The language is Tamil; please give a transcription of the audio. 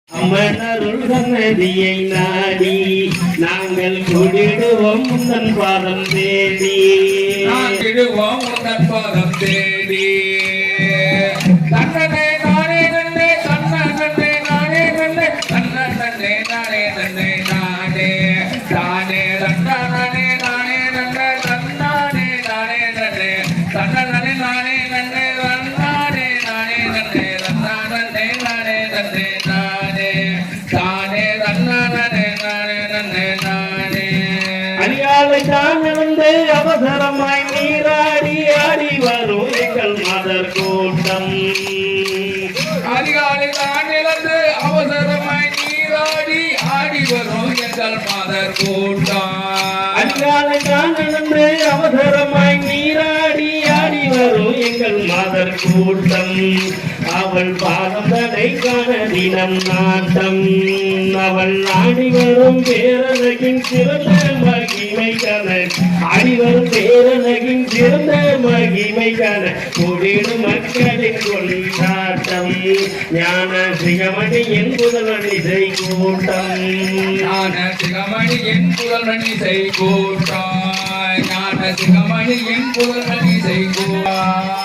அம்மனருள் சன்னதியை நாடி நாங்கள் கூடிடுவோம் உந்தன் பாதம் தேடி உந்தன் பாதம் தேடி தன்னே நானே நன்னே தன்னே நானே நன்னே தன்னே நானே நன்னே நானே தானே தன்னானே நானே நன்னே தன்னானே நானே நன்னே தன்னே நானே நன்னே தன்னானே நானே நன்னே தன்னானே நானே நன்னே நானே தானே தன்னானே நானே நன்னே நானே அடியாளை தான் இருந்து அவசரமாய் நீராடி ஆடி வரும் எங்கள் மதர் கூட்டம் அதிகாலை தான் இழந்து அவசரமாய் நீராடி ஆடி வரும் எங்கள் மதர் கூட்டம் அதிகாலை தான் இழந்து அவசரமாய் நீராடி ஆடி வரும் எங்கள் மதர் கூட்டம் அவள் பாதம் தடை காண தினம் நாட்டம் அவள் ஆடி வரும் பேரழகின் சிறந்த மகிமை கன ஆடி வரும் பேரழகின் சிறந்த மகிமை கன கூடிடும் மக்களின் கொண்டாட்டம் ஞான சிகமணியின் புதல்வனிசை கூட்டம் ஞான சிகமணியின் புதல்வனிசை கூட்டம் ஞான சிகமணியின் புதல்வனிசை கூட்டம்